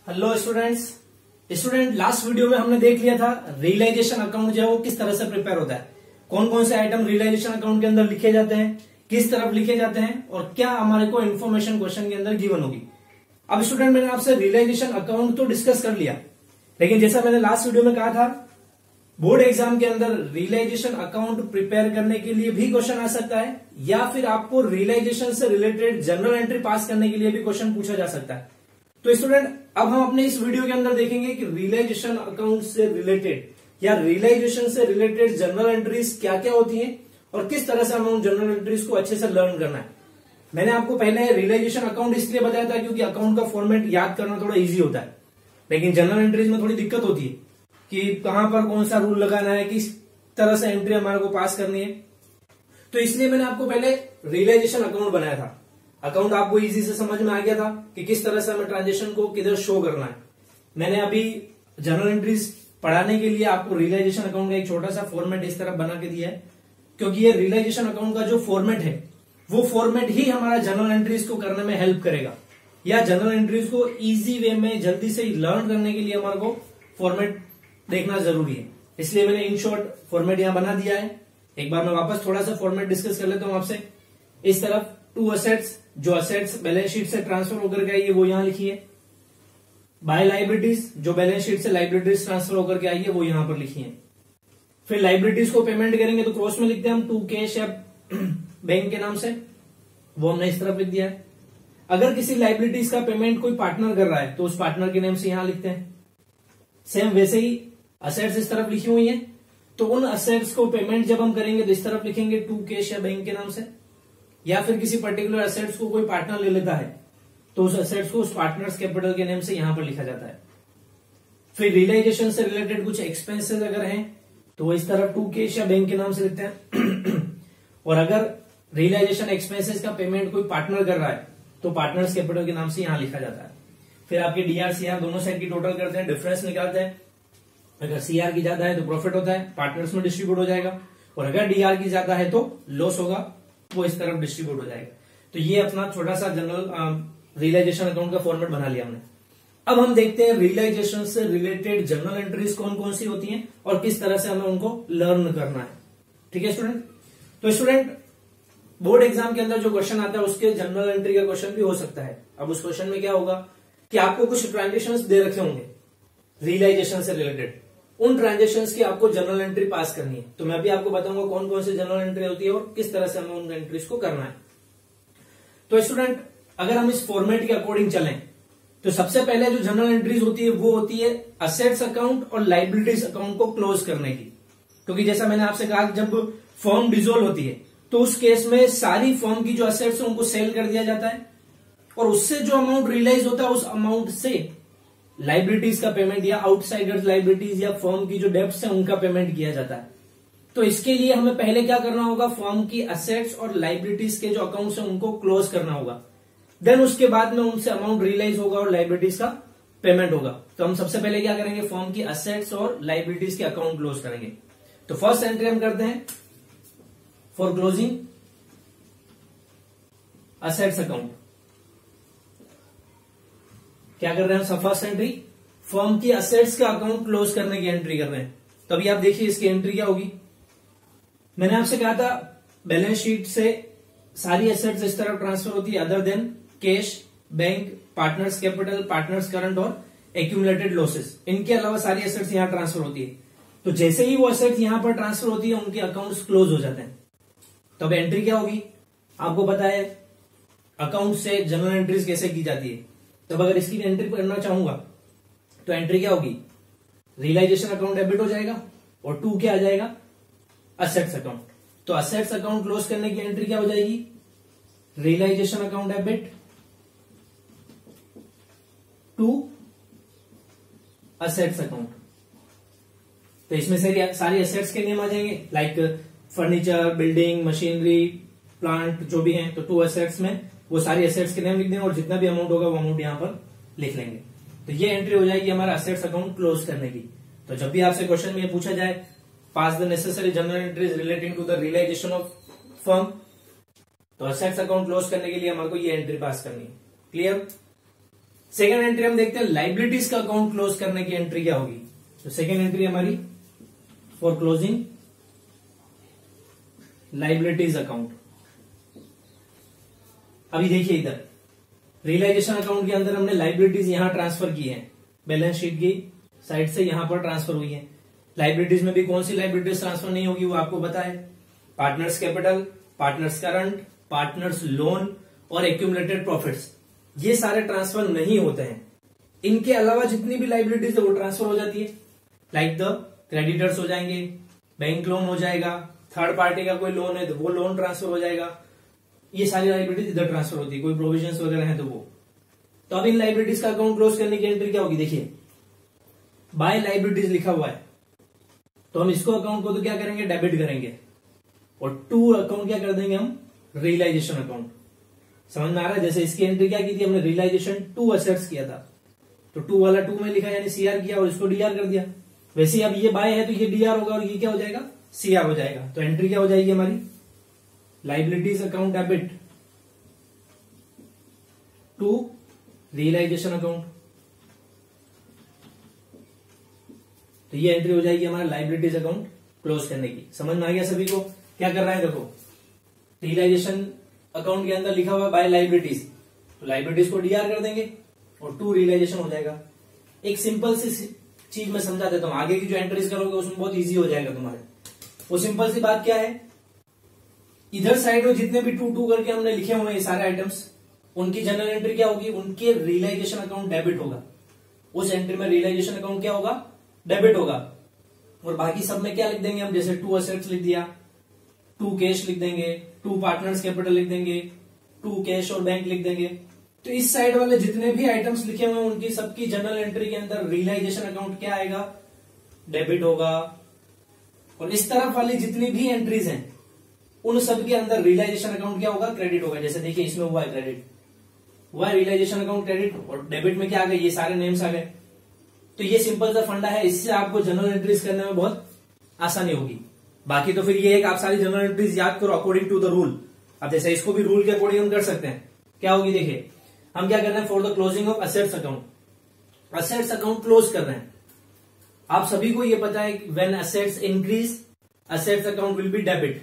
Hello student last video में हमने देख लिया था रियलाइजेशन अकाउंट जो है वो किस तरह से प्रिपेयर होता है, कौन कौन से आइटम रियलाइजेशन अकाउंट के अंदर लिखे जाते हैं, किस तरफ लिखे जाते हैं और क्या हमारे को इन्फॉर्मेशन क्वेश्चन के अंदर गिवन होगी। अब स्टूडेंट मैंने आपसे रियलाइजेशन अकाउंट तो डिस्कस कर लिया, लेकिन जैसा मैंने लास्ट वीडियो में कहा था बोर्ड एग्जाम के अंदर रियलाइजेशन अकाउंट प्रिपेयर करने के लिए भी क्वेश्चन आ सकता है या फिर आपको रियलाइजेशन से रिलेटेड जनरल एंट्री पास करने के लिए भी क्वेश्चन पूछा जा सकता है। तो स्टूडेंट अब हम अपने इस वीडियो के अंदर देखेंगे कि रियलाइजेशन अकाउंट से रिलेटेड या रियलाइजेशन से रिलेटेड जनरल एंट्रीज क्या क्या होती हैं और किस तरह से हमें उन जनरल एंट्रीज को अच्छे से लर्न करना है। मैंने आपको पहले रियलाइजेशन अकाउंट इसलिए बताया था क्योंकि अकाउंट का फॉर्मेट याद करना थोड़ा इजी होता है, लेकिन जनरल एंट्रीज में थोड़ी दिक्कत होती है कि कहां पर कौन सा रूल लगाना है, किस तरह से एंट्री हमारे को पास करनी है। तो इसलिए मैंने आपको पहले रियलाइजेशन अकाउंट बनाया था। अकाउंट आपको इजी से समझ में आ गया था कि किस तरह से हमें ट्रांजेक्शन को किधर शो करना है। मैंने अभी जनरल एंट्रीज पढ़ाने के लिए आपको रियलाइजेशन अकाउंट का एक छोटा सा फॉर्मेट इस तरह बना के दिया है, क्योंकि ये रियलाइजेशन अकाउंट का जो फॉर्मेट है वो फॉर्मेट ही हमारा जनरल एंट्रीज को करने में हेल्प करेगा, या जनरल एंट्रीज को इजी वे में जल्दी से लर्न करने के लिए हमारे को फॉर्मेट देखना जरूरी है। इसलिए मैंने इन शॉर्ट फॉर्मेट यहां बना दिया है। एक बार मैं वापस थोड़ा सा फॉर्मेट डिस्कस कर लेता हूं आपसे। इस तरफ टू असेट्स, जो असेट्स बैलेंस शीट से ट्रांसफर होकर के आई है वो यहां लिखी है। बाय लाइबिलिटीज, जो बैलेंस शीट से लाइबिलिटीज ट्रांसफर होकर के आई है वो यहां पर लिखी है। फिर लाइबिलिटीज को पेमेंट करेंगे तो क्रॉस में लिखते हैं हम टू कैश या बैंक के नाम से, वो हमने इस तरफ लिख दिया है। अगर किसी लाइबिलिटीज का पेमेंट कोई पार्टनर कर रहा है तो उस पार्टनर के नेम से यहां लिखते हैं। सेम वैसे ही असेट्स इस तरफ लिखी हुई है, तो उन असेट्स को पेमेंट जब हम करेंगे तो इस तरफ लिखेंगे टू कैश या बैंक के नाम से। या फिर किसी पर्टिकुलर असेट्स को कोई पार्टनर ले लेता है तो उस असेट्स को उस पार्टनर्स कैपिटल के नेम से यहां पर लिखा जाता है। फिर रियलाइजेशन से रिलेटेड कुछ एक्सपेंसेस अगर हैं तो वो इस तरफ टू कैश या बैंक के नाम से लिखते हैं। और अगर रियलाइजेशन एक्सपेंसेस का पेमेंट कोई पार्टनर कर रहा है तो पार्टनर्स कैपिटल के नाम से यहां लिखा जाता है। फिर आपके डीआर सीआर दोनों साइड की टोटल करते हैं, डिफरेंस निकालते हैं। अगर सीआर की ज्यादा है तो प्रॉफिट होता है, पार्टनर्स में डिस्ट्रीब्यूट हो जाएगा, और अगर डीआर की ज्यादा है तो लॉस होगा, वो इस तरफ डिस्ट्रीब्यूट हो जाएगा। तो ये अपना छोटा सा जनरल रियलाइजेशन अकाउंट का फॉर्मेट बना लिया हमने। अब हम देखते हैं रियलाइजेशन से रिलेटेड जनरल एंट्रीज कौन कौन सी होती हैं और किस तरह से हमें उनको लर्न करना है। ठीक है स्टूडेंट। तो स्टूडेंट बोर्ड एग्जाम के अंदर जो क्वेश्चन आता है उसके जनरल एंट्री का क्वेश्चन भी हो सकता है। अब उस क्वेश्चन में क्या होगा कि आपको कुछ ट्रांजेक्शन्स दे रखे होंगे रियलाइजेशन से रिलेटेड, उन ट्रांजेक्शन्स की आपको जनरल एंट्री पास करनी है। तो मैं भी आपको बताऊंगा कौन कौन सी जनरल एंट्री होती है और किस तरह से हमें उन एंट्रीज को करना है। तो स्टूडेंट अगर हम इस फॉर्मेट के अकॉर्डिंग चलें तो सबसे पहले जो जनरल एंट्रीज होती है वो होती है असेट्स अकाउंट और लाइबिलिटीज अकाउंट को क्लोज करने की। क्योंकि जैसा मैंने आपसे कहा जब फर्म डिसॉल्व होती है तो उस केस में सारी फर्म की जो असेट्स है उनको सेल कर दिया जाता है और उससे जो अमाउंट रियलाइज होता है उस अमाउंट से लाइबिलिटीज का पेमेंट या आउटसाइडर्स लाइबिलिटीज या फर्म की जो डेब्ट्स है उनका पेमेंट किया जाता है। तो इसके लिए हमें पहले क्या करना होगा, फर्म की असेट्स और लाइबिलिटीज के जो अकाउंट्स है उनको क्लोज करना होगा। देन उसके बाद में उनसे अमाउंट रियलाइज होगा और लाइबिलिटीज का पेमेंट होगा। तो हम सबसे पहले क्या करेंगे, फर्म की असेट्स और लाइबिलिटीज के अकाउंट क्लोज करेंगे। तो फर्स्ट एंट्री हम करते हैं फॉर क्लोजिंग असेट्स अकाउंट। क्या कर रहे हैं हम, फर्स्ट एंट्री फर्म की असेट्स का अकाउंट क्लोज करने की एंट्री कर रहे हैं। तो अभी आप देखिए इसकी एंट्री क्या होगी। मैंने आपसे कहा था बैलेंस शीट से सारी एसेट्स इस तरफ ट्रांसफर होती है other than cash, bank, partners capital, partners current और एक्यूमुलेटेड लॉसेस। इनके अलावा सारी एसेट्स यहां ट्रांसफर होती है। तो जैसे ही वो एसेट्स यहां पर ट्रांसफर होती है उनके अकाउंट्स क्लोज हो जाते हैं। तो अब एंट्री क्या होगी, आपको पता है अकाउंट से जनरल एंट्रीज कैसे की जाती है। तब अगर इसकी एंट्री करना चाहूंगा तो एंट्री क्या होगी, रियलाइजेशन अकाउंट डेबिट हो जाएगा और टू क्या आ जाएगा, असेट्स अकाउंट। तो असेट्स अकाउंट क्लोज करने की एंट्री क्या हो जाएगी, realisation account debit to assets account. तो इसमें से सारी असेट्स के नेम आ जाएंगे, like furniture, building, machinery, plant जो भी हैं। तो टू असेट्स में वो सारी एसेट्स के नेम लिख देंगे और जितना भी अमाउंट होगा वो अमाउंट यहां पर लिख लेंगे। तो ये एंट्री हो जाएगी हमारा असेट्स अकाउंट क्लोज करने की। तो जब भी आपसे क्वेश्चन में ये पूछा जाए pass the necessary journal entries relating to the realisation of firm, तो असेट्स अकाउंट क्लोज करने के लिए हमारे को ये एंट्री पास करनी है। क्लियर। सेकेंड एंट्री हम देखते हैं लाइबिलिटीज का अकाउंट क्लोज करने की एंट्री क्या होगी। तो सेकेंड एंट्री हमारी फॉर क्लोजिंग लाइबिलिटीज अकाउंट। अभी देखिए इधर रियलाइजेशन अकाउंट के अंदर हमने लाइबिलिटीज यहां ट्रांसफर की है, बैलेंस शीट की साइड से यहां पर ट्रांसफर हुई है। लाइबिलिटीज में भी कौन सी लाइबिलिटीज ट्रांसफर नहीं होगी वो आपको पता है, partners capital, partners current, partners loan और एक्यूमुलेटेड प्रॉफिट्स, ये सारे ट्रांसफर नहीं होते हैं। इनके अलावा जितनी भी लाइबिलिटीज है वो ट्रांसफर हो जाती है, लाइक द क्रेडिटर्स हो जाएंगे, बैंक लोन हो जाएगा, थर्ड पार्टी का कोई लोन है तो वो लोन ट्रांसफर हो जाएगा, ये सारी लाइबिलिटीज इधर ट्रांसफर होती है, कोई प्रोविजंस वगैरह है तो वो। तो अब इन लाइबिलिटीज का अकाउंट क्लोज करने की एंट्री क्या होगी, देखिए बाय लाइबिलिटीज लिखा हुआ है तो हम इसको अकाउंट को तो क्या करेंगे, डेबिट करेंगे, और टू अकाउंट क्या कर देंगे हम, रियलाइजेशन अकाउंट। समझ में आ रहा है, जैसे इसकी एंट्री क्या की थी हमने, रियलाइजेशन टू असेट्स किया था, तो टू वाला टू में लिखा यानी सीआर किया और इसको डीआर कर दिया। वैसे अब ये बाय है तो ये डीआर होगा और ये क्या हो जाएगा, सीआर हो जाएगा। तो एंट्री क्या हो जाएगी हमारी, liabilities account debit to realisation account. तो ये एंट्री हो जाएगी हमारा लाइबिलिटीज अकाउंट क्लोज करने की। समझ में आ गया सभी को, क्या कर रहा है देखो, रियलाइजेशन अकाउंट के अंदर लिखा हुआ बाय लाइबिलिटीज, तो लाइबिलिटीज को डीआर कर देंगे और टू रियलाइजेशन हो जाएगा। एक सिंपल सी चीज मैं समझा देता हूं, आगे की जो एंट्रीज करोगे उसमें बहुत इजी हो जाएगा तुम्हारे। वो सिंपल सी बात क्या है, इधर साइड में जितने भी टू टू करके हमने लिखे हुए हैं सारे आइटम्स, उनकी जनरल एंट्री क्या होगी, उनके रियलाइजेशन अकाउंट डेबिट होगा। उस एंट्री में रियलाइजेशन अकाउंट क्या होगा, डेबिट होगा। और बाकी सब में क्या लिख देंगे हम, जैसे टू असेट्स लिख दिया, टू कैश लिख देंगे, टू पार्टनर्स कैपिटल लिख देंगे, टू कैश और बैंक लिख देंगे। तो इस साइड वाले जितने भी आइटम्स लिखे हुए हैं उनकी सबकी जनरल एंट्री के अंदर रियलाइजेशन अकाउंट क्या आएगा, डेबिट होगा। और इस तरफ वाली जितनी भी एंट्रीज हैं उन सब के अंदर रियलाइजेशन अकाउंट क्या होगा, क्रेडिट होगा। जैसे देखिए इसमें हुआ है क्रेडिट, हुआ है रियलाइजेशन अकाउंट क्रेडिट, और डेबिट में क्या आ गए, ये सारे नेम्स आ गए। तो ये सिंपल सा फंडा है, इससे आपको जनरल एंट्रीज करने में बहुत आसानी होगी। बाकी तो फिर ये है कि आप सारी जनरल एंट्रीज याद करो अकॉर्डिंग टू द रूल। अब जैसे इसको भी रूल के अकॉर्डिंग हम कर सकते हैं, क्या होगी देखिए, हम क्या कर रहे हैं, for the closing of assets account, assets account close कर रहे हैं। आप सभी को ये पता है कि when assets increase assets account will be debit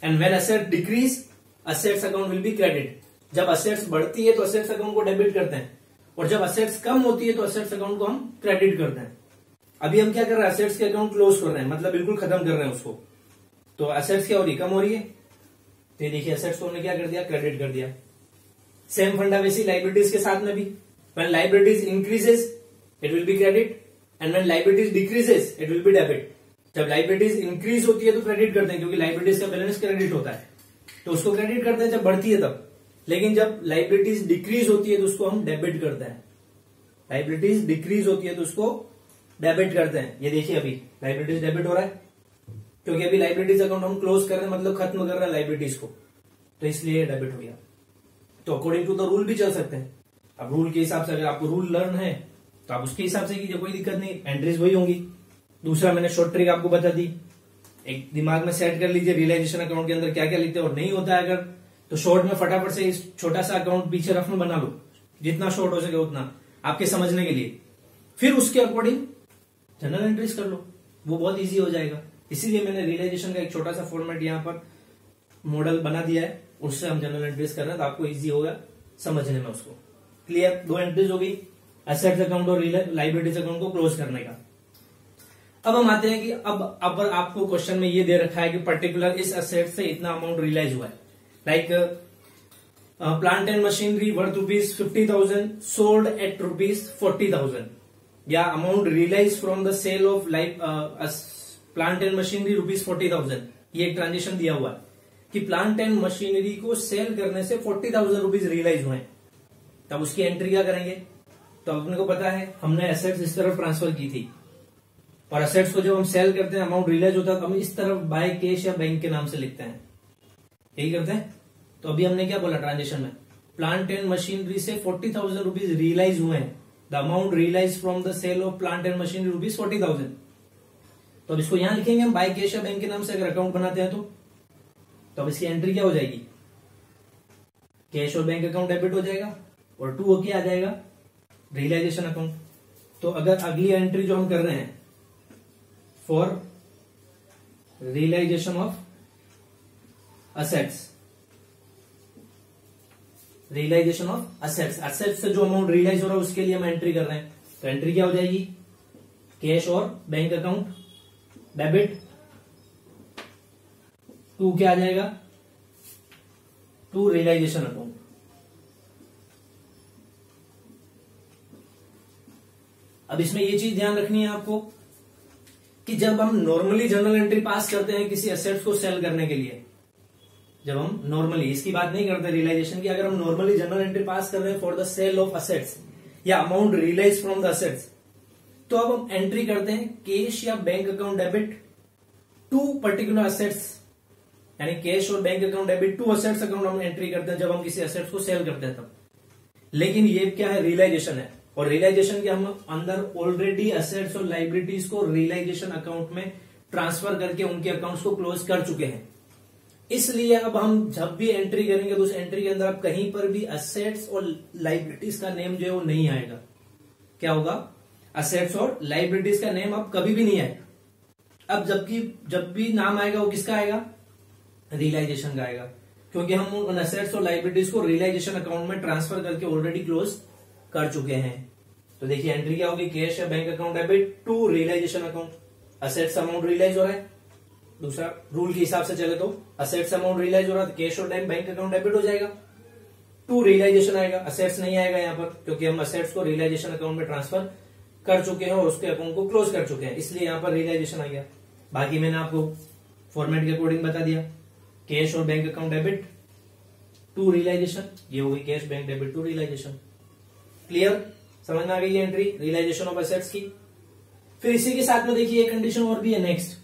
and when asset decrease assets account will be credit. जब असेट्स बढ़ती है तो असेट्स अकाउंट को डेबिट करते हैं, और जब असेट्स कम होती है तो असेट्स अकाउंट को हम क्रेडिट करते हैं। अभी हम क्या कर रहे हैं, असेट्स के अकाउंट क्लोज कर रहे हैं, मतलब बिल्कुल खत्म कर रहे हैं उसको। तो असेट्स क्या हो रही है, कम हो रही है, तो ये देखिए असेट्स को हमने क्या कर दिया, क्रेडिट कर दिया। सेम फंडा वैसी लाइबिलिटीज के साथ में भी, when liabilities increases it will be credit and when liabilities decreases it will be debit. जब लाइबिलिटीज इंक्रीज होती है तो क्रेडिट करते हैं, क्योंकि लाइबिलिटीज का बैलेंस क्रेडिट होता है, तो उसको क्रेडिट करते हैं जब बढ़ती है तब। लेकिन जब लाइबिलिटीज डिक्रीज होती है तो उसको हम डेबिट करते हैं। लाइबिलिटीज डिक्रीज होती है तो उसको डेबिट करते हैं। ये देखिए अभी लाइबिलिटीज डेबिट हो रहा है, क्योंकि अभी लाइबिलिटीज अकाउंट हम क्लोज कर रहे हैं, मतलब खत्म कर रहे हैं लाइबिलिटीज को, तो इसलिए डेबिट हो गया। तो अकॉर्डिंग टू द रूल भी चल सकते हैं। अब रूल के हिसाब से, अगर आपको रूल लर्न है तो आप उसके हिसाब से कीजिए, कोई दिक्कत नहीं, एंट्रीज वही होंगी। दूसरा मैंने शॉर्ट ट्रिक आपको बता दी, एक दिमाग में सेट कर लीजिए रियलाइजेशन अकाउंट के अंदर क्या क्या लिखते हैं, और नहीं होता है अगर तो शॉर्ट में फटाफट से इस छोटा सा अकाउंट पीछे रफ में बना लो, जितना शॉर्ट हो सके उतना आपके समझने के लिए। फिर उसके अकॉर्डिंग जनरल एंट्रीज कर लो, वो बहुत इजी हो जाएगा। इसीलिए मैंने रियलाइजेशन का एक छोटा सा फॉर्मेट यहाँ पर मॉडल बना दिया है, उससे हम जनरल एंट्रीज कर रहे हैं, तो आपको इजी होगा समझने में उसको। क्लियर, दो एंट्रीज हो गई, एसेट्स अकाउंट और लाइबिलिटीज अकाउंट को क्लोज करने का। अब हम आते हैं कि अब आपको क्वेश्चन में ये दे रखा है कि पर्टिकुलर इस एसेट से इतना अमाउंट रियलाइज हुआ है, like plant and machinery worth ₹50,000 sold at ₹40,000, या amount realise from the sale of plant and machinery ₹40,000। ये एक ट्रांजेक्शन दिया हुआ है कि प्लांट एंड मशीनरी को सेल करने से ₹40,000 रियलाइज हुए, तब उसकी एंट्री क्या करेंगे। तो अपने को पता है हमने एसेट्स इस तरफ ट्रांसफर की थी, और एसेट्स को जब हम सेल करते हैं अमाउंट रियलाइज होता है तो हम इस तरफ बाय कैश या बैंक के नाम से लिखते हैं, यही करते हैं। तो अभी हमने क्या बोला ट्रांजेक्शन में, प्लांट एंड मशीनरी से ₹40,000 रियलाइज हुए हैं, the amount realise from the sale of plant and machinery ₹40,000। तो अब इसको यहां लिखेंगे हम बाय कैश या बैंक के नाम से, अगर अकाउंट बनाते हैं तो अब इसकी एंट्री क्या हो जाएगी, कैश और बैंक अकाउंट डेबिट हो जाएगा, और टू होके आ जाएगा रियलाइजेशन अकाउंट। तो अगर अगली एंट्री जो हम कर रहे हैं for realisation of assets, realisation of assets, assets से जो अमाउंट रियलाइज हो रहा है उसके लिए हम एंट्री कर रहे हैं। तो एंट्री क्या हो जाएगी, कैश और बैंक अकाउंट डेबिट टू क्या आ जाएगा, टू रियलाइजेशन अकाउंट। अब इसमें ये चीज ध्यान रखनी है आपको कि जब हम नॉर्मली जर्नल एंट्री पास करते हैं किसी एसेट्स को सेल करने के लिए, जब हम नॉर्मली, इसकी बात नहीं करते रियलाइजेशन की, अगर हम नॉर्मली जर्नल एंट्री पास कर रहे हैं for the sale of assets या amount realise from the assets, तो अब हम एंट्री करते हैं कैश या bank account debit to particular assets, यानी कैश और bank account debit to assets account हम एंट्री करते हैं जब हम किसी असेट्स को सेल करते हैं तब। लेकिन ये क्या है, रियलाइजेशन है, और रियलाइजेशन के हम अंदर ऑलरेडी असेट्स और लाइबिलिटीज को रियलाइजेशन अकाउंट में ट्रांसफर करके उनके अकाउंट्स को क्लोज कर चुके हैं। इसलिए अब हम जब भी एंट्री करेंगे तो उस एंट्री के अंदर अब कहीं पर भी असेट्स और लाइबिलिटीज का नेम जो है वो नहीं आएगा। क्या होगा, असेट्स और लाइबिलिटीज का नेम अब कभी भी नहीं आएगा। अब जब भी नाम आएगा वो किसका आएगा, रियलाइजेशन का आएगा, क्योंकि हम उन असेट्स और लाइबिलिटीज को रियलाइजेशन अकाउंट में ट्रांसफर करके ऑलरेडी क्लोज कर चुके हैं। तो देखिए एंट्री क्या होगी, कैश या bank account debit to realisation account, assets amount realise हो रहा है, दूसरा रूल के हिसाब से चले तो असेट्स अमाउंट रियलाइज हो रहा है, कैश और बैंक अकाउंट डेबिट हो जाएगा, टू रियलाइजेशन आएगा, असेट्स नहीं आएगा यहाँ पर क्योंकि हम असेट्स को रियलाइजेशन अकाउंट में ट्रांसफर कर चुके हैं और उसके अकाउंट को क्लोज कर चुके हैं, इसलिए यहाँ पर रियलाइजेशन आ गया। बाकी मैंने आपको फॉर्मेट के अकॉर्डिंग बता दिया, कैश और bank account debit to realisation, ये हो गई cash bank debit to realisation. Clear, समझ में आ गई एंट्री रियलाइजेशन ऑफ एसेट्स की। फिर इसी के साथ में देखिए एक कंडीशन और भी है नेक्स्ट,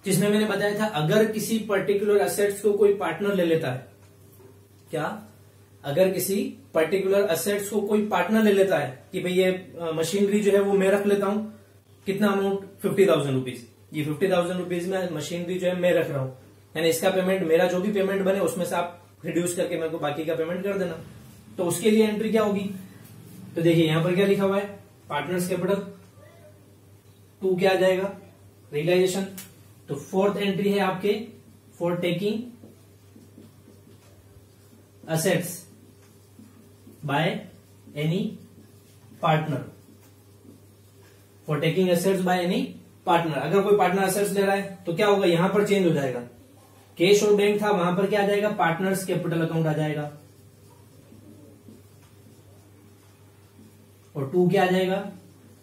जिसमें मैंने बताया था अगर किसी पर्टिकुलर एसेट्स को कोई पार्टनर ले लेता है, क्या, अगर किसी पर्टिकुलर एसेट्स को कोई पार्टनर ले लेता है कि भाई ये मशीनरी जो है वो मैं रख लेता हूं, कितना अमाउंट, 50,000 रुपीज, ये 50,000 रुपीज में मशीनरी जो है मैं रख रहा हूं, यानी इसका पेमेंट, मेरा जो भी पेमेंट बने उसमें से आप रिड्यूस करके मेरे को बाकी का पेमेंट कर देना। तो उसके लिए एंट्री क्या होगी, तो देखिए यहां पर क्या लिखा हुआ है, पार्टनर्स कैपिटल टू क्या आ जाएगा, रियलाइजेशन। तो फोर्थ एंट्री है आपके for taking assets by any partner, for taking assets by any partner, अगर कोई पार्टनर असेट्स ले रहा है तो क्या होगा, यहां पर चेंज हो जाएगा, कैश और बैंक था वहां पर क्या आ जाएगा, पार्टनर्स कैपिटल अकाउंट आ जाएगा, और टू क्या आ जाएगा,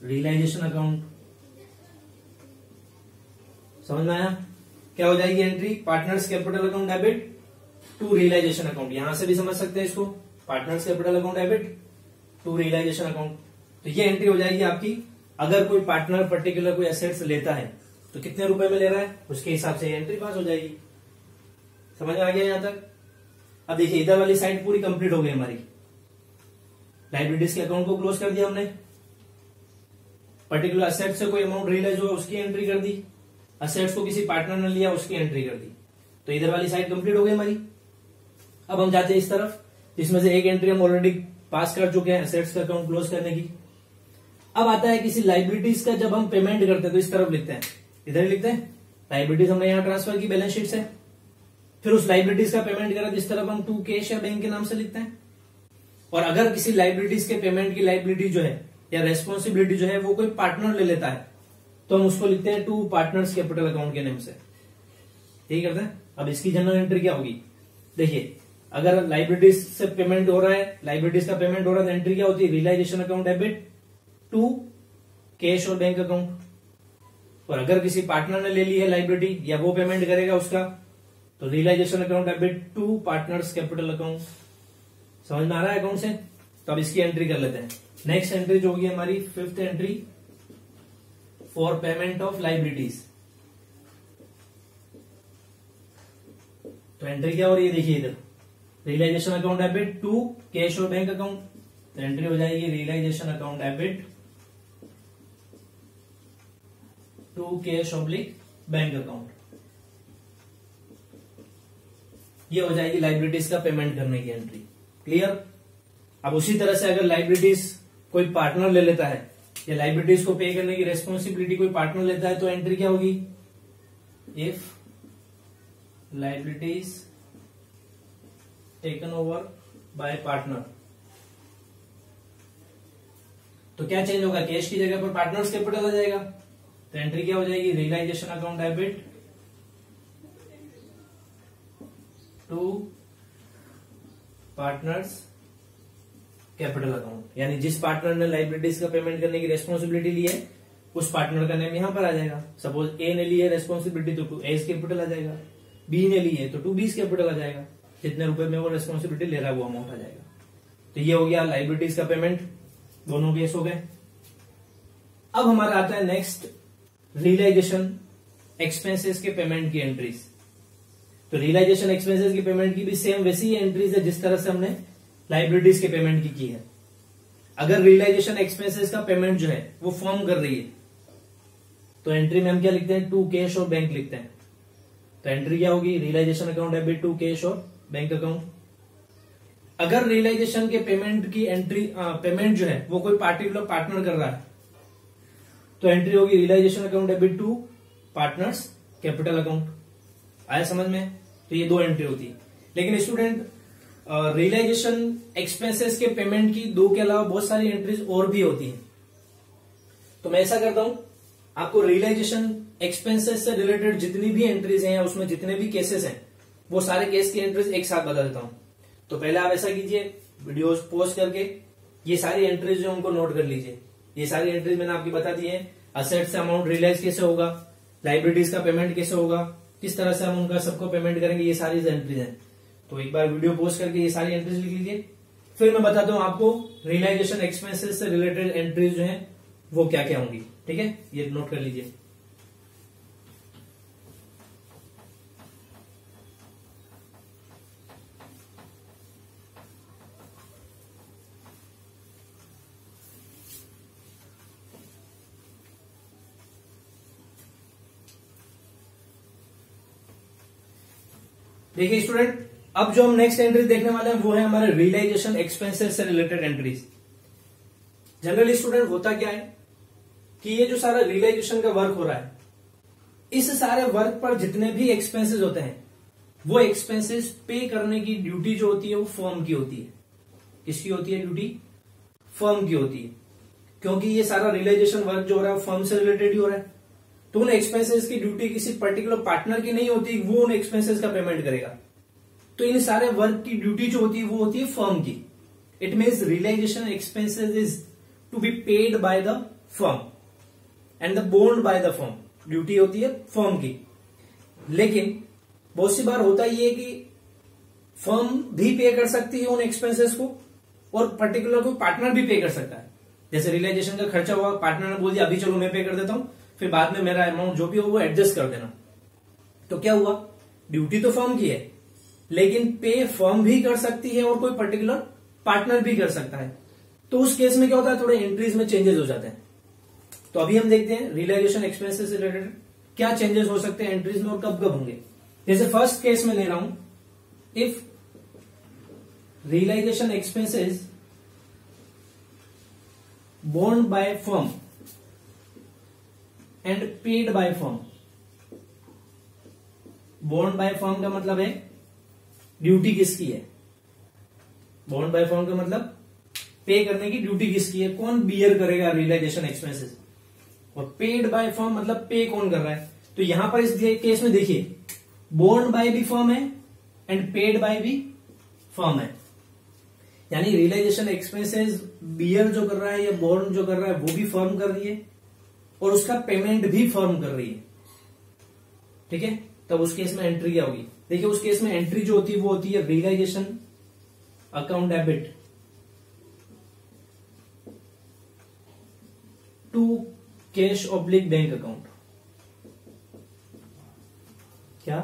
रियलाइजेशन अकाउंट। समझ में आया, क्या हो जाएगी entry, partners capital account debit to realisation account, यहां से भी समझ सकते हैं इसको, partners capital account debit to realisation account. तो ये एंट्री हो जाएगी आपकी, अगर कोई पार्टनर पर्टिकुलर कोई एसेट्स लेता है तो कितने रुपए में ले रहा है उसके हिसाब से एंट्री पास हो जाएगी। समझ में आ गया यहां तक। अब देखिए इधर वाली साइड पूरी कंप्लीट हो गई हमारी, लाइबिलिटीज के अकाउंट को क्लोज कर दिया हमने, पर्टिकुलर असेट से कोई अमाउंट रियलाइज हुआ उसकी एंट्री कर दी, असेट्स को किसी पार्टनर ने लिया उसकी एंट्री कर दी, तो इधर वाली साइड कंप्लीट हो गई हमारी। अब हम जाते हैं इस तरफ, जिसमें से एक एंट्री हम ऑलरेडी पास कर चुके हैं असेट्स का अकाउंट क्लोज करने की। अब आता है किसी लाइबिलिटीज का जब हम पेमेंट करते हैं तो इस तरफ लिखते हैं, इधर ही लिखते हैं, लाइबिलिटीज हमने यहां ट्रांसफर की बैलेंस शीट से, फिर उस लाइबिलिटीज का पेमेंट करा तो इस तरफ हम टू कैश या बैंक के नाम से लिखते हैं। और अगर किसी लाइबिलिटीज के पेमेंट की लाइबिलिटी जो है या रेस्पॉन्सिबिलिटी जो है वो कोई पार्टनर ले लेता है तो हम उसको लिखते हैं टू पार्टनर्स कैपिटल अकाउंट के नेम से, यही करते हैं। अब इसकी जनरल एंट्री क्या होगी, देखिए अगर लाइबिलिटीज से पेमेंट हो रहा है, लाइबिलिटीज का पेमेंट हो रहा है तो एंट्री क्या होती है, realisation account debit to cash और बैंक अकाउंट। और अगर किसी पार्टनर ने ले ली है लाइबिलिटी या वो पेमेंट करेगा उसका, तो realisation account debit to partners capital account. समझ में आ रहा है अकाउंट से, तो अब इसकी एंट्री कर लेते हैं। नेक्स्ट एंट्री जो होगी हमारी fifth entry for payment of liabilities. तो एंट्री क्या हो रही है, देखिए इधर realisation account debit to cash और बैंक अकाउंट, तो एंट्री हो जाएगी realisation account debit to cash oblique bank account. ये हो जाएगी लाइबिलिटीज का पेमेंट करने की एंट्री। क्लियर। अब उसी तरह से अगर लाइबिलिटीज कोई पार्टनर ले लेता है या लाइबिलिटीज को पे करने की रेस्पॉन्सिबिलिटी कोई पार्टनर लेता है तो एंट्री क्या होगी, if liabilities taken over by partner. तो क्या चेंज होगा, कैश की जगह पर पार्टनर्स कैपिटल आ जाएगा। तो एंट्री क्या हो जाएगी, realisation account debit to partners capital account. यानी जिस पार्टनर ने लाइबिलिटीज का पेमेंट करने की रेस्पॉन्सिबिलिटी ली है उस पार्टनर का नेम यहां पर आ जाएगा। सपोज ए ने ली है रेस्पॉन्सिबिलिटी तो टू एस कैपिटल आ जाएगा, बी ने ली है तो टू बीस कैपिटल आ जाएगा, जितने रुपए में वो रेस्पॉन्सिबिलिटी ले रहा है वो अमाउंट आ जाएगा। तो ये हो गया लाइबिलिटीज का पेमेंट, दोनों केस हो गए। अब हमारा आता है नेक्स्ट रियलाइजेशन एक्सपेंसेस के पेमेंट की एंट्रीज। तो रियलाइजेशन एक्सपेंसेस की पेमेंट की भी सेम वैसी एंट्रीज है जिस तरह से हमने लाइबिलिटीज के पेमेंट की है। अगर रियलाइजेशन एक्सपेंसेस का पेमेंट जो है वो फर्म कर रही है तो एंट्री में हम क्या लिखते हैं, टू कैश और बैंक लिखते हैं। तो एंट्री क्या होगी, realisation account debit to cash और बैंक अकाउंट। अगर रियलाइजेशन के पेमेंट की एंट्री पेमेंट जो है वो कोई पार्टिकुलर पार्टनर कर रहा है तो एंट्री होगी realisation account debit to partners capital account. आया समझ में। तो ये दो एंट्री होती है। लेकिन स्टूडेंट रियलाइजेशन एक्सपेंसेस के पेमेंट की दो के अलावा बहुत सारी एंट्रीज और भी होती हैं। तो मैं ऐसा करता हूं, आपको रियलाइजेशन एक्सपेंसेस से रिलेटेड जितनी भी एंट्रीज हैं या उसमें जितने भी केसेस हैं वो सारे केस की एंट्रीज एक साथ बता देता हूं। तो पहले आप ऐसा कीजिए, वीडियोस पॉज करके ये सारी एंट्रीज जो उनको नोट कर लीजिए। ये सारी एंट्रीज मैंने आपकी बता दी है। असेट से अमाउंट रियलाइज कैसे होगा, लाइबिलिटीज का पेमेंट कैसे होगा, किस तरह से हम उनका सबको पेमेंट करेंगे, ये सारी एंट्रीज हैं। तो एक बार वीडियो पोस्ट करके ये सारी एंट्रीज लिख लीजिए। फिर मैं बताता हूं आपको रियलाइजेशन एक्सपेंसेस से रिलेटेड एंट्रीज जो हैं वो क्या क्या होंगी। ठीक है, ये नोट कर लीजिए। देखिए स्टूडेंट, अब जो हम नेक्स्ट एंट्रीज देखने वाले हैं वो है हमारे रियलाइजेशन एक्सपेंसेस से रिलेटेड एंट्रीज। जनरली स्टूडेंट होता क्या है कि ये जो सारा रियलाइजेशन का वर्क हो रहा है, इस सारे वर्क पर जितने भी एक्सपेंसेस होते हैं वो एक्सपेंसेस पे करने की ड्यूटी जो होती है वो फर्म की होती है। किसकी होती है ड्यूटी? फर्म की होती है, क्योंकि ये सारा रियलाइजेशन वर्क जो हो रहा है फर्म से रिलेटेड ही हो रहा है। तो उन एक्सपेंसेस की ड्यूटी किसी पर्टिकुलर पार्टनर की नहीं होती, वो उन एक्सपेंसेस का पेमेंट करेगा। तो इन सारे वर्क की ड्यूटी जो होती है वो होती है फर्म की। It means realisation expenses is to be paid by the firm and the बोन्ड बाय द फर्म। ड्यूटी होती है फर्म की। लेकिन बहुत सी बार होता ये है कि फर्म भी पे कर सकती है उन एक्सपेंसेस को और पर्टिकुलर कोई पार्टनर भी पे कर सकता है। जैसे रियलाइजेशन का खर्चा हुआ, पार्टनर ने बोल दिया अभी चलो मैं पे कर देता हूं, फिर बाद में मेरा अमाउंट जो भी हो वो एडजस्ट कर देना। तो क्या हुआ, ड्यूटी तो फर्म की है लेकिन पे फर्म भी कर सकती है और कोई पर्टिकुलर पार्टनर भी कर सकता है। तो उस केस में क्या होता है, थोड़े एंट्रीज में चेंजेस हो जाते हैं। तो अभी हम देखते हैं रियलाइजेशन एक्सपेंसेस से रिलेटेड क्या चेंजेस हो सकते हैं एंट्रीज में और कब कब होंगे। जैसे फर्स्ट केस में ले रहा हूं, इफ रियलाइजेशन एक्सपेंसेस बोन्ड by firm and paid by firm. बोन्ड बाय फर्म का मतलब है ड्यूटी किसकी है, बोन्ड बाय फर्म का मतलब पे करने की ड्यूटी किसकी है, कौन बियर करेगा रियलाइजेशन एक्सपेंसेस। और पेड बाय फर्म मतलब पे कौन कर रहा है। तो यहां पर इस केस में देखिए बोन्ड बाय भी फर्म है एंड पेड बाय भी फर्म है। यानी रियलाइजेशन एक्सपेंसेस बियर जो कर रहा है या बोन्ड जो कर रहा है वो भी फर्म कर रही है और उसका पेमेंट भी फर्म कर रही है। ठीक है, तब उस केस में एंट्री क्या होगी। देखिए उस केस में एंट्री जो होती है वो होती है realisation account debit to cash oblique bank account. क्या,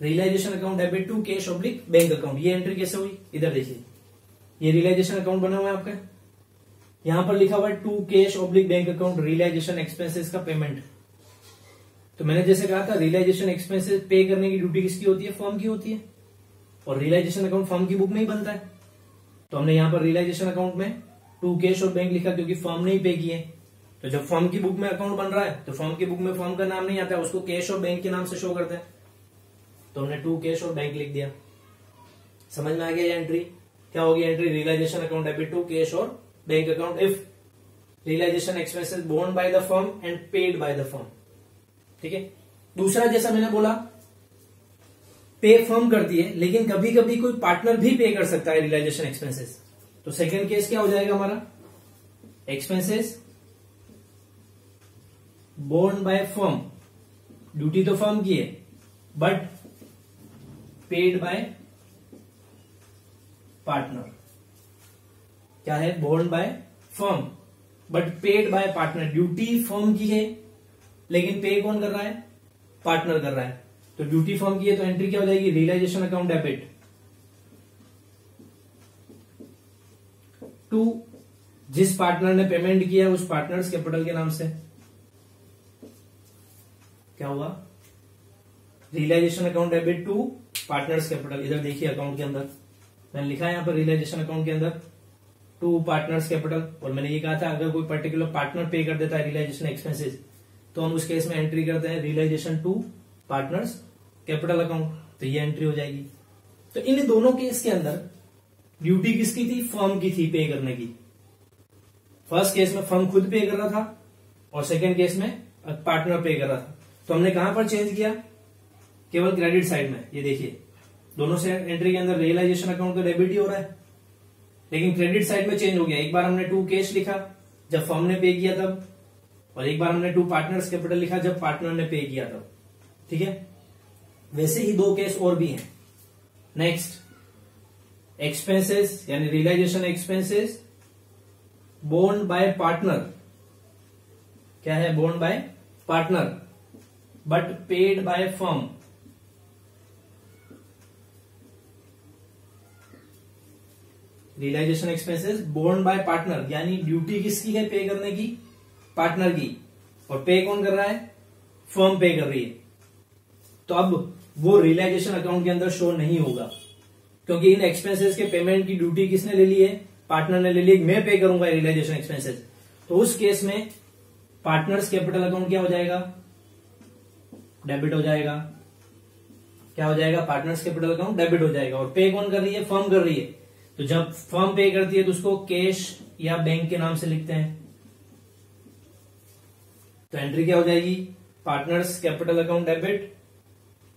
realisation account debit to cash oblique bank account. ये एंट्री कैसे हुई, इधर देखिए ये रियलाइजेशन अकाउंट बना हुआ है आपका, यहां पर लिखा हुआ है to cash oblique bank account realisation expenses का पेमेंट। तो मैंने जैसे कहा था रियलाइजेशन एक्सपेंसेस पे करने की ड्यूटी किसकी होती है, फर्म की होती है और रियलाइजेशन अकाउंट फर्म की बुक में ही बनता है। तो हमने यहां पर रियलाइजेशन अकाउंट में टू कैश और बैंक लिखा क्योंकि फर्म ने ही पे किए। तो जब फर्म की बुक में अकाउंट बन रहा है तो फर्म की बुक में फर्म का नाम नहीं आता है, उसको कैश और बैंक के नाम से शो करते हैं। तो हमने टू कैश और बैंक लिख दिया। समझ में आ गया ये एंट्री? क्या होगी entry? Realisation account debit to cash और bank account if realisation expenses borne by the firm and paid by the firm. ठीक है। दूसरा, जैसा मैंने बोला, पे फर्म करती है लेकिन कभी कभी कोई पार्टनर भी पे कर सकता है रियलाइजेशन एक्सपेंसेस। तो सेकंड केस क्या हो जाएगा हमारा? Expenses borne by firm, duty तो फर्म की है बट पेड बाय पार्टनर। क्या है? Borne by firm but paid by partner. Duty firm की है लेकिन पे कौन कर रहा है? पार्टनर कर रहा है। तो ड्यूटी फर्म की है तो एंट्री क्या हो जाएगी? रियलाइजेशन अकाउंट डेबिट टू जिस पार्टनर ने पेमेंट किया उस पार्टनर्स कैपिटल के नाम से। क्या हुआ? Realisation account debit to partners capital. इधर देखिए अकाउंट के अंदर मैंने लिखा है यहां पर रियलाइजेशन अकाउंट के अंदर टू पार्टनर्स कैपिटल। और मैंने ये कहा था अगर कोई पर्टिकुलर पार्टनर पे कर देता है रियलाइजेशन एक्सपेंसेस तो हम उस केस में एंट्री करते हैं realisation to partners capital account. तो ये एंट्री हो जाएगी। तो इन दोनों केस के अंदर ड्यूटी किसकी थी? फर्म की थी पे करने की। फर्स्ट केस में फर्म खुद पे कर रहा था और सेकेंड केस में पार्टनर पे कर रहा था। तो हमने कहां पर चेंज किया? केवल क्रेडिट साइड में। ये देखिए दोनों से एंट्री के अंदर रियलाइजेशन अकाउंट का डेबिट ही हो रहा है लेकिन क्रेडिट साइड में चेंज हो गया। एक बार हमने टू कैश लिखा जब फर्म ने पे किया तब, और एक बार हमने टू पार्टनर्स कैपिटल लिखा जब पार्टनर ने पे किया तब। ठीक है। वैसे ही दो केस और भी हैं। नेक्स्ट, एक्सपेंसेस यानी realisation expenses borne by partner. क्या है? Borne by partner but paid by firm. Realisation expenses borne by partner यानी ड्यूटी किसकी है? पे करने की, पार्टनर की। और पे कौन कर रहा है? फर्म पे कर रही है। तो अब वो रियलाइजेशन अकाउंट के अंदर शो नहीं होगा क्योंकि इन एक्सपेंसेस के पेमेंट की ड्यूटी किसने ले ली है? पार्टनर ने ले ली। मैं पे करूंगा रियलाइजेशन एक्सपेंसेस। तो उस केस में पार्टनर्स कैपिटल अकाउंट क्या हो जाएगा? डेबिट हो जाएगा। क्या हो जाएगा? पार्टनर्स कैपिटल अकाउंट डेबिट हो जाएगा। और पे कौन कर रही है? फर्म कर रही है। तो जब फर्म पे करती है तो उसको कैश या बैंक के नाम से लिखते हैं। तो एंट्री क्या हो जाएगी? Partners capital account debit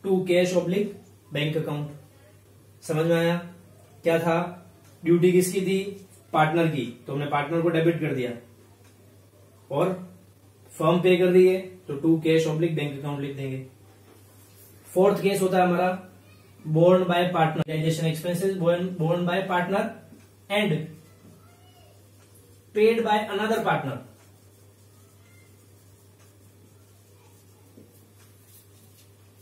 to cash oblique bank account. समझ में आया? क्या था? ड्यूटी किसकी थी? पार्टनर की। तो हमने पार्टनर को डेबिट कर दिया और फर्म पे कर रही है तो to cash oblique bank account लिख देंगे। फोर्थ केस होता है हमारा borne by partner. Realisation expenses borne by partner and paid by another partner.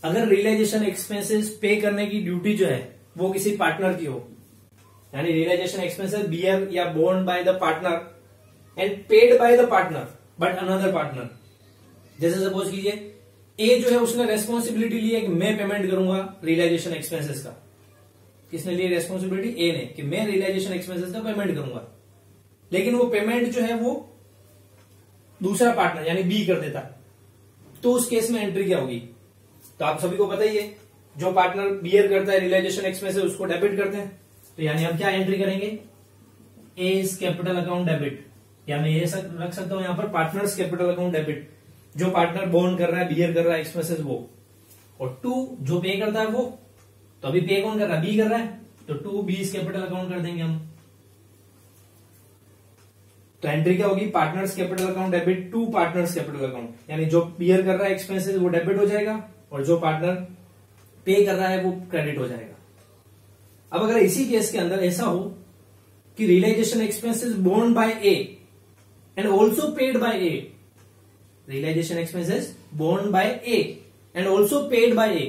अगर रियलाइजेशन एक्सपेंसेस पे करने की ड्यूटी जो है वो किसी पार्टनर की हो, यानी रियलाइजेशन एक्सपेंसेस बियर या borne by the partner and paid by the partner but another partner. जैसे सपोज कीजिए ए जो है उसने रेस्पॉन्सिबिलिटी ली है कि मैं पेमेंट करूंगा रियलाइजेशन एक्सपेंसेस का। किसने ली रेस्पॉन्सिबिलिटी? ए ने, कि मैं रियलाइजेशन एक्सपेंसेस का पेमेंट करूंगा। लेकिन वो पेमेंट जो है वो दूसरा पार्टनर यानी बी कर देता। तो उस केस में एंट्री क्या होगी? तो आप सभी को पता ही है जो पार्टनर बियर करता है रियलाइजेशन एक्सपेंसेस उसको डेबिट करते हैं। तो यानी हम क्या एंट्री करेंगे? एज कैपिटल अकाउंट डेबिट, या मैं ये रख सकता हूं यहां पर पार्टनर्स कैपिटल अकाउंट डेबिट। जो पार्टनर बोर्न कर रहा है, बियर कर रहा है एक्सपेंसेस वो, और टू जो पे करता है वो। तो अभी पे कौन कर रहा है? बी कर रहा है। तो टू बीज कैपिटल अकाउंट कर देंगे हम। तो एंट्री क्या होगी? Partners capital account debit to partners capital account. यानी जो बियर कर रहा है एक्सपेंसेस वो डेबिट हो जाएगा और जो पार्टनर पे कर रहा है वो क्रेडिट हो जाएगा। अब अगर इसी केस के अंदर ऐसा हो कि realisation expenses borne by A and also paid by A, realisation expenses borne by A and also paid by A,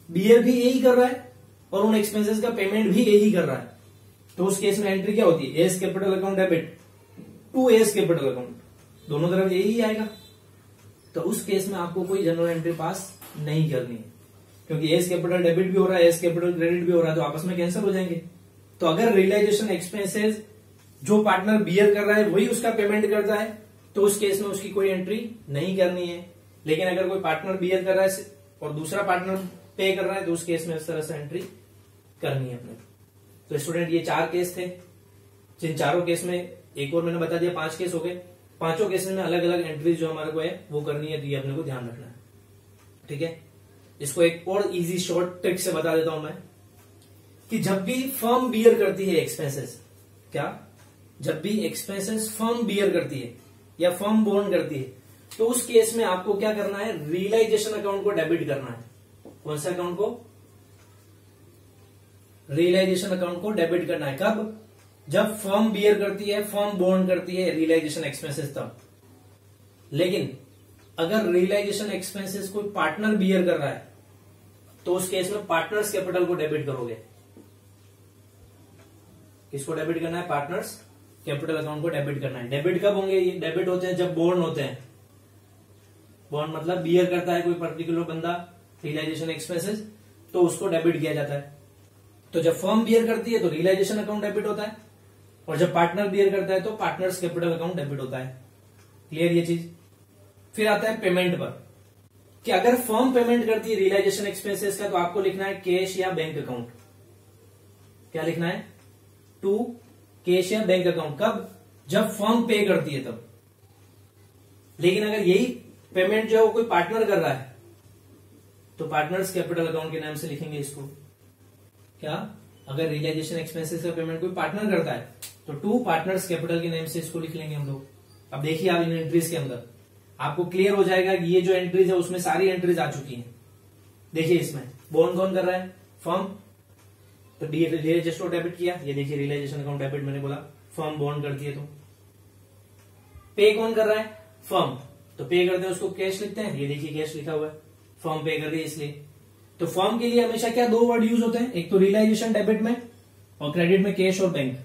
bear भी ए ही कर रहा है और उन एक्सपेंसेस का पेमेंट भी ए ही कर रहा है। तो उस केस में एंट्री क्या होती है? A's capital account debit to A's capital account, दोनों तरफ ए ही आएगा। तो उस केस में आपको कोई जनरल एंट्री पास नहीं करनी है क्योंकि एस कैपिटल डेबिट भी हो रहा है, एस कैपिटल क्रेडिट भी हो रहा है, तो आपस में कैंसिल हो जाएंगे। तो अगर रियलाइजेशन एक्सपेंसेस जो पार्टनर बियर कर रहा है वही उसका पेमेंट करता है, तो उस केस में उसकी कोई एंट्री नहीं करनी है। लेकिन अगर कोई पार्टनर बियर कर रहा है और दूसरा पार्टनर पे कर रहा है, तो उस केस में इस तरह से एंट्री करनी है अपने। तो स्टूडेंट ये 4 केस थे, जिन चारों केस में एक और मैंने बता दिया 5 केस हो गए। पांचों केसेस में अलग अलग एंट्रीज जो हमारे को है वो करनी है, तो ये अपने को ध्यान रखना है। ठीक है, इसको एक और इजी शॉर्ट ट्रिक से बता देता हूं मैं कि जब भी फर्म बियर करती है एक्सपेंसेस, क्या जब भी एक्सपेंसेस फर्म बियर करती है या फर्म बोर्न करती है, तो उस केस में आपको क्या करना है, रियलाइजेशन अकाउंट को डेबिट करना है। कौन सा अकाउंट को? रियलाइजेशन अकाउंट को डेबिट करना है। कब? जब फर्म बियर करती है, फर्म बोर्न करती है रियलाइजेशन एक्सपेंसेस तब। लेकिन अगर रियलाइजेशन एक्सपेंसेस कोई पार्टनर बियर कर रहा है, तो उस केस में पार्टनर्स कैपिटल को डेबिट करोगे। किसको डेबिट करना है? पार्टनर्स कैपिटल अकाउंट को डेबिट करना है। डेबिट कब होंगे? ये डेबिट होते हैं जब बोर्न होते हैं। बोर्न मतलब बियर करता है कोई पर्टिकुलर बंदा रियलाइजेशन एक्सपेंसेस, तो उसको डेबिट किया जाता है। तो जब फर्म बियर करती है तो रियलाइजेशन अकाउंट डेबिट होता है, और जब पार्टनर बियर करता है तो पार्टनर्स कैपिटल अकाउंट डेबिट होता है। क्लियर ये चीज? फिर आता है पेमेंट पर, कि अगर फर्म पेमेंट करती है रियलाइजेशन एक्सपेंसेस का, तो आपको लिखना है कैश या बैंक अकाउंट। क्या लिखना है? टू कैश या बैंक अकाउंट। कब? जब फर्म पे करती है तब। लेकिन अगर यही पेमेंट जो है वो कोई पार्टनर कर रहा है, तो पार्टनर्स कैपिटल अकाउंट के नाम से लिखेंगे इसको। क्या? अगर रियलाइजेशन एक्सपेंसेस का पेमेंट कोई पार्टनर करता है, तो टू पार्टनर्स कैपिटल के नाम से इसको लिख लेंगे हम लोग। अब देखिए आप इन एंट्रीज के अंदर आपको क्लियर हो जाएगा कि ये जो एंट्रीज है उसमें सारी एंट्रीज आ चुकी हैं। देखिए इसमें बोर्न कौन कर रहा है? फर्म। तो रियलाइजेशन डेबिट किया, ये देखिए रियलाइजेशन अकाउंट डेबिट मैंने बोला, फर्म बोर्न करती है। तो पे कौन कर रहा है? फर्म। तो पे करते हैं उसको कैश लिखते हैं, ये देखिए कैश लिखा हुआ है, फर्म पे कर रही है इसलिए। तो फर्म के लिए हमेशा क्या 2 वर्ड यूज होते हैं, एक तो रियलाइजेशन डेबिट में और क्रेडिट में कैश और बैंक।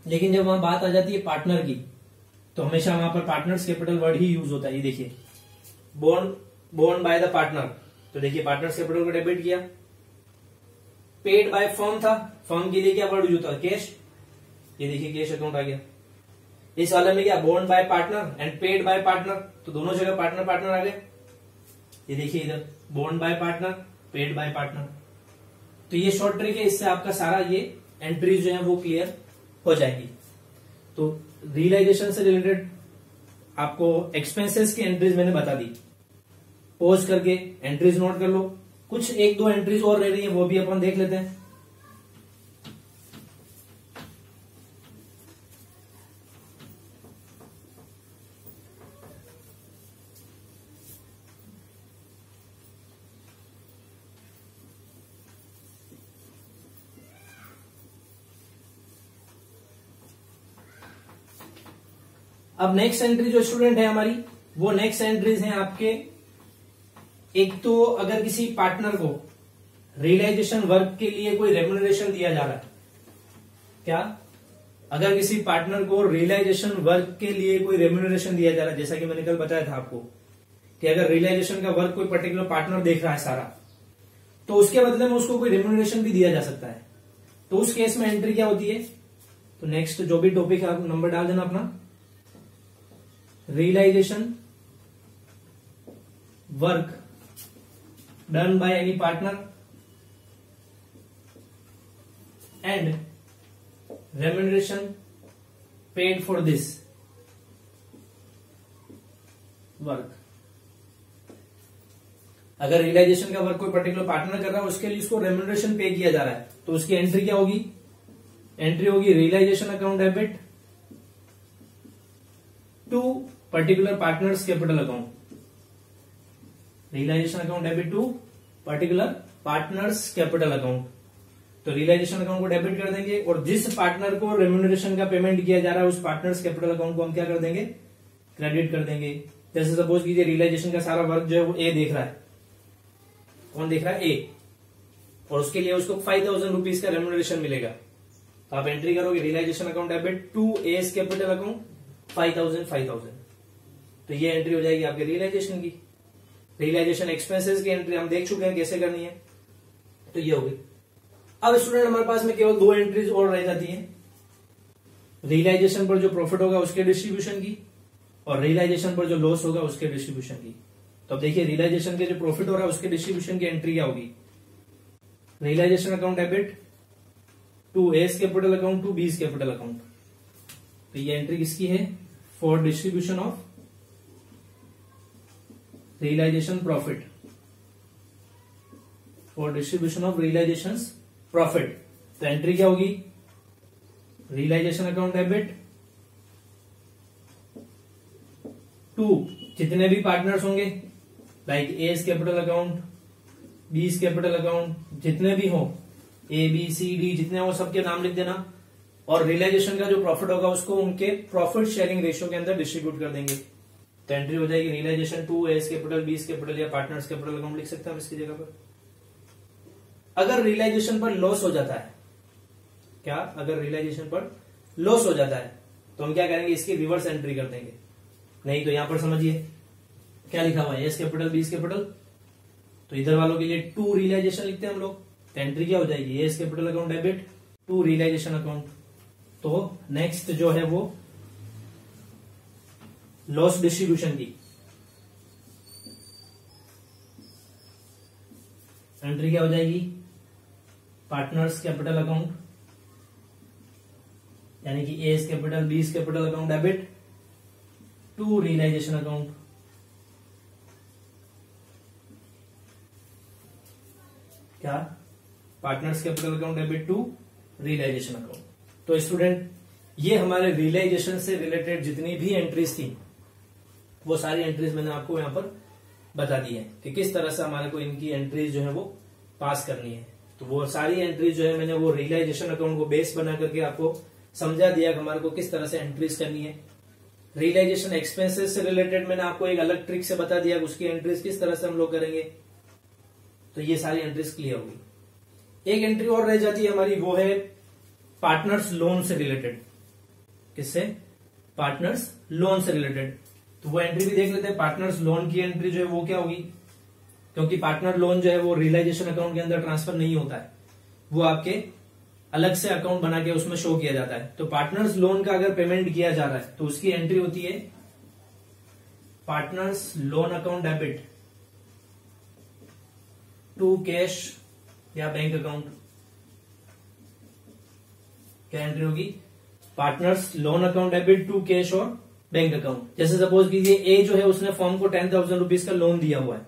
लेकिन जब वहां बात आ जाती है पार्टनर की, तो हमेशा वहां पर पार्टनर्स कैपिटल वर्ड ही यूज होता है। ये देखिए बोर्न बाय द पार्टनर, तो देखिए पार्टनर्स कैपिटल को डेबिट किया। पेड बाय फर्म था, फर्म के लिए क्या वर्ड यूज होता है? कैश। ये देखिए कैश अकाउंट आ गया। इस वाले में क्या? Borne by partner and paid by partner, तो दोनों जगह पार्टनर पार्टनर आ गए। ये देखिए इधर borne by partner, paid by partner. तो ये शॉर्ट ट्रिक है, इससे आपका सारा ये एंट्रीज जो है वो क्लियर हो जाएगी। तो रियलाइजेशन से रिलेटेड आपको एक्सपेंसेस की एंट्रीज मैंने बता दी। पॉज करके एंट्रीज नोट कर लो। कुछ 1-2 एंट्रीज और रह रही है, वो भी अपन देख लेते हैं। अब नेक्स्ट एंट्री जो स्टूडेंट है हमारी, वो नेक्स्ट एंट्रीज हैं आपके, एक तो अगर किसी पार्टनर को रियलाइजेशन वर्क के लिए कोई रेम्युनरेशन दिया जा रहा है। क्या? अगर किसी पार्टनर को रियलाइजेशन वर्क के लिए कोई रेम्युनरेशन दिया जा रहा है, जैसा कि मैंने कल बताया था आपको कि अगर रियलाइजेशन का वर्क कोई पर्टिकुलर पार्टनर देख रहा है सारा, तो उसके बदले में उसको कोई रेम्युनरेशन भी दिया जा सकता है। तो उस केस में एंट्री क्या होती है? तो नेक्स्ट जो भी टॉपिक है आप नंबर डाल देना अपना, realization work done by any partner and remuneration paid for this work। अगर रियलाइजेशन का वर्क कोई पर्टिकुलर पार्टनर कर रहा है, उसके लिए उसको रेम्युनरेशन पे किया जा रहा है, तो उसकी एंट्री क्या होगी? एंट्री होगी realisation account debit to particular partners capital account. Realisation account debit to particular partners capital account. तो रियलाइजेशन अकाउंट को डेबिट कर देंगे, और जिस पार्टनर को रेम्युनरेशन का पेमेंट किया जा रहा है उस पार्टनर्स कैपिटल अकाउंट को हम क्या कर देंगे? क्रेडिट कर देंगे। जैसे सपोज कीजिए रियलाइजेशन का सारा वर्क जो है वो ए देख रहा है। कौन देख रहा है? ए। और उसके लिए उसको 5000 रुपीज का रेम्युनरेशन मिलेगा। तो आप एंट्री करोगे realisation account debit to A's capital account 5000। तो ये एंट्री हो जाएगी आपके रियलाइजेशन की। रियलाइजेशन एक्सपेंसेस की एंट्री हम देख चुके हैं कैसे करनी है, तो ये होगी। अब स्टूडेंट हमारे पास में केवल 2 एंट्रीज और रह जाती हैं। रियलाइजेशन पर जो प्रॉफिट होगा उसके डिस्ट्रीब्यूशन की, और रियलाइजेशन पर जो लॉस होगा उसके डिस्ट्रीब्यूशन की। तो अब देखिए रियलाइजेशन के जो प्रॉफिट हो रहा है उसके डिस्ट्रीब्यूशन की एंट्री क्या होगी, realisation account debit to A's capital account to B's capital account. तो ये एंट्री किसकी है, for distribution of realisation profit, for distribution of realisation profit. तो एंट्री क्या होगी, रियलाइजेशन अकाउंट डेबिट टू जितने भी पार्टनर्स होंगे, लाइक एस कैपिटल अकाउंट, बीस कैपिटल अकाउंट, जितने भी हो, ए बी सी डी जितने हो सबके नाम लिख देना, और रियलाइजेशन का जो प्रॉफिट होगा उसको उनके प्रॉफिट शेयरिंग रेशियो के अंदर डिस्ट्रीब्यूट कर देंगे। तो एंट्री हो जाएगी realisation to A's capital, B's capital या पार्टनर्स कैपिटल अकाउंट लिख सकते हैं हम इसकी जगह पर। अगर रियलाइजेशन पर लॉस हो जाता है, क्या अगर रियलाइजेशन पर लॉस हो जाता है तो हम क्या करेंगे, इसकी रिवर्स एंट्री कर देंगे। नहीं तो यहां पर समझिए क्या लिखा हुआ है, एस कैपिटल बीस कैपिटल, तो इधर वालों के लिए टू रियलाइजेशन लिखते हैं हम लोग। तो एंट्री क्या हो जाएगी, A's capital account debit to realisation account. तो नेक्स्ट जो है वो लॉस डिस्ट्रीब्यूशन की एंट्री क्या हो जाएगी, पार्टनर्स कैपिटल अकाउंट, यानी कि A's capital B's capital account debit to realisation account. क्या, partners capital account debit to realisation account. तो स्टूडेंट ये हमारे रियलाइजेशन से रिलेटेड जितनी भी एंट्रीज थी वो सारी एंट्रीज मैंने आपको यहां पर बता दी है कि किस तरह से हमारे को इनकी एंट्रीज जो है वो पास करनी है। तो वो सारी एंट्रीज जो है मैंने वो रियलाइजेशन अकाउंट को बेस बना करके आपको समझा दिया कि हमारे को किस तरह से एंट्रीज करनी है। रियलाइजेशन एक्सपेंसेस से रिलेटेड मैंने आपको एक अलग ट्रिक से बता दिया उसकी एंट्रीज किस तरह से हम लोग करेंगे। तो ये सारी एंट्रीज क्लियर होगी। एक एंट्री और रह जाती है हमारी, वो है पार्टनर्स लोन से रिलेटेड। किससे, पार्टनर्स लोन से रिलेटेड। तो वो एंट्री भी देख लेते हैं। पार्टनर्स लोन की एंट्री जो है वो क्या होगी, क्योंकि पार्टनर लोन जो है वो रियलाइजेशन अकाउंट के अंदर ट्रांसफर नहीं होता है, वो आपके अलग से अकाउंट बना के उसमें शो किया जाता है। तो पार्टनर्स लोन का अगर पेमेंट किया जा रहा है तो उसकी एंट्री होती है partners loan account debit to cash या बैंक अकाउंट। क्या एंट्री होगी, partners loan account debit to cash और बैंक अकाउंट। जैसे सपोज कीजिए ए जो है उसने फॉर्म को 10,000 रुपीज का लोन दिया हुआ है,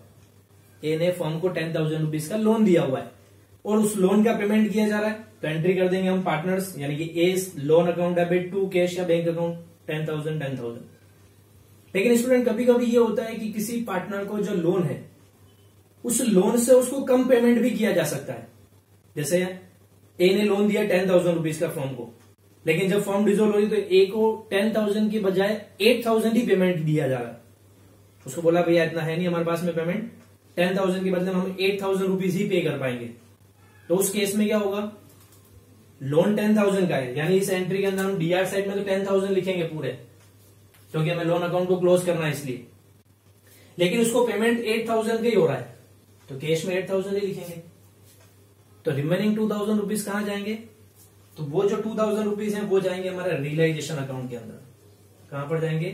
ए ने फॉर्म को 10,000 रुपीज का लोन दिया हुआ है और उस लोन का पेमेंट किया जा रहा है। तो एंट्री कर देंगे हम पार्टनर्स, यानी कि A loan account debit to cash या बैंक अकाउंट 10,000। लेकिन स्टूडेंट कभी कभी ये होता है कि किसी पार्टनर को जो लोन है उस लोन से उसको कम पेमेंट भी किया जा सकता है। जैसे ए ने लोन दिया 10,000 रुपीज का फॉर्म को, लेकिन जब फॉर्म डिसॉल्व हुई तो ए को 10,000 की बजाय 8,000 ही पेमेंट दिया जा रहा है। उसको बोला भैया इतना है नहीं हमारे पास में पेमेंट, 10,000 के बदले में हम 8,000 रुपीज ही पे कर पाएंगे। तो उस केस में क्या होगा, लोन 10,000 का है, यानी इस एंट्री के अंदर हम डीआर साइड में तो 10,000 लिखेंगे पूरे, क्योंकि हमें लोन अकाउंट को क्लोज करना है इसलिए। लेकिन उसको पेमेंट 8,000 का ही हो रहा है तो कैश में 8,000 ही लिखेंगे। तो रिमेनिंग 2,000 रुपीज कहां जाएंगे, तो वो जो 2,000 रुपीज है वो जाएंगे हमारे रियलाइजेशन अकाउंट के अंदर। कहां पर जाएंगे,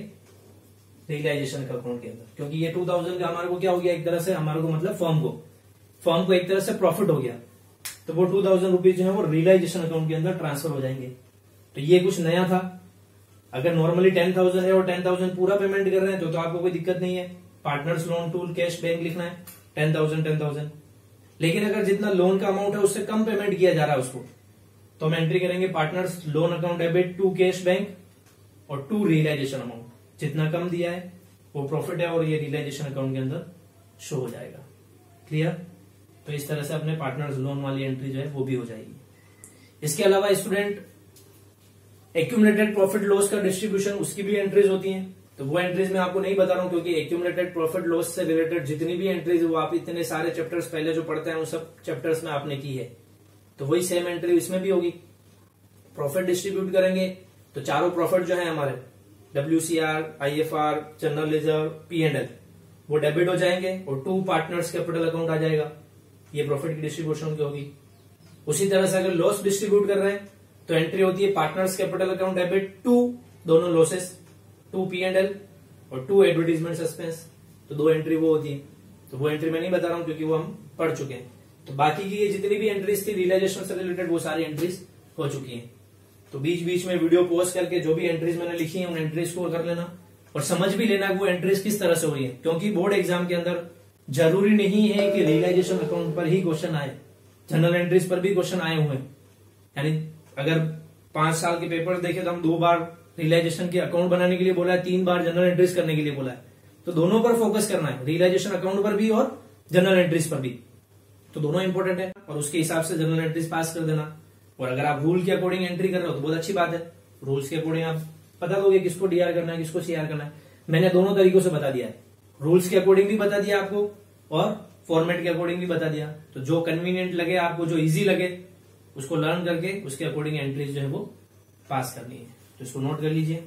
रियलाइजेशन अकाउंट के अंदर, क्योंकि ये 2,000 का हमारे को क्या हो गया, एक तरह से हमारे को मतलब फॉर्म को एक तरह से प्रॉफिट हो गया। तो वो 2,000 रुपीज जो है वो रियलाइजेशन अकाउंट के अंदर ट्रांसफर हो जाएंगे। तो ये कुछ नया था। अगर नॉर्मली 10,000 है और 10,000 पूरा पेमेंट कर रहे हैं तो आपको कोई दिक्कत नहीं है, partners loan to cash bank लिखना है 10,000। लेकिन अगर जितना लोन का अमाउंट है उससे कम पेमेंट किया जा रहा है उसको, तो हम एंट्री करेंगे partners loan account debit to cash bank और टू रियलाइजेशन अमाउंट। जितना कम दिया है वो प्रॉफिट है और ये रियलाइजेशन अकाउंट के अंदर शो हो जाएगा। क्लियर। तो इस तरह से अपने पार्टनर्स लोन वाली एंट्री जो है वो भी हो जाएगी। इसके अलावा स्टूडेंट एक्यूमुलेटेड प्रॉफिट लॉस का डिस्ट्रीब्यूशन, उसकी भी एंट्रीज होती हैं। तो वो एंट्रीज मैं आपको नहीं बता रहा हूं, क्योंकि एक्यूमुलेटेड प्रॉफिट लॉस से रिलेटेड जितनी भी एंट्रीज वो आप इतने सारे चैप्टर्स पहले जो पढ़ते हैं उन सब चैप्टर्स में आपने की है। तो वही सेम एंट्री इसमें भी होगी। प्रॉफिट डिस्ट्रीब्यूट करेंगे तो चारों प्रॉफिट जो है हमारे WCR, IFR, general reserve, P&L वो डेबिट हो जाएंगे और टू पार्टनर्स कैपिटल अकाउंट आ जाएगा। ये प्रॉफिट की डिस्ट्रीब्यूशन की होगी। उसी तरह से अगर लॉस डिस्ट्रीब्यूट कर रहे हैं तो एंट्री होती है पार्टनर्स कैपिटल अकाउंट डेबिट 2 दोनों लॉसेस, 2 P&L और 2 एडवर्टीजमेंट सस्पेंस। तो 2 एंट्री वो होती है, तो वो एंट्री मैं नहीं बता रहा हूं क्योंकि वो हम पढ़ चुके हैं। तो बाकी की ये जितनी भी एंट्रीज थी रियलाइजेशन से रिलेटेड वो सारी एंट्रीज हो चुकी हैं। तो बीच बीच में वीडियो पॉज करके जो भी एंट्रीज मैंने लिखी है उन एंट्रीज को कर लेना और समझ भी लेना वो एंट्रीज किस तरह से हो रही है, क्योंकि बोर्ड एग्जाम के अंदर जरूरी नहीं है कि रियलाइजेशन अकाउंट पर ही क्वेश्चन आए, जनरल एंट्रीज पर भी क्वेश्चन आए हुए हैं। यानी अगर 5 साल के पेपर देखे तो हम 2 बार रियलाइजेशन के अकाउंट बनाने के लिए बोला है, 3 बार जनरल एंट्रीज करने के लिए बोला है। तो दोनों पर फोकस करना है, रियलाइजेशन अकाउंट पर भी और जनरल एंट्रीज पर भी। तो दोनों इंपॉर्टेंट है और उसके हिसाब से जनरल एंट्रीज पास कर देना। और अगर आप रूल के अकॉर्डिंग एंट्री कर रहे हो तो बहुत अच्छी बात है, रूल्स के अकॉर्डिंग आप बता दोगे किसको डीआर करना है किसको सीआर करना है। मैंने दोनों तरीकों से बता दिया है, रूल्स के अकॉर्डिंग भी बता दिया आपको और फॉर्मेट के अकॉर्डिंग भी बता दिया। तो जो कन्वीनियंट लगे आपको, जो इजी लगे उसको लर्न करके उसके अकॉर्डिंग एंट्रीज जो है वो पास करनी है। तो इसको नोट कर लीजिए।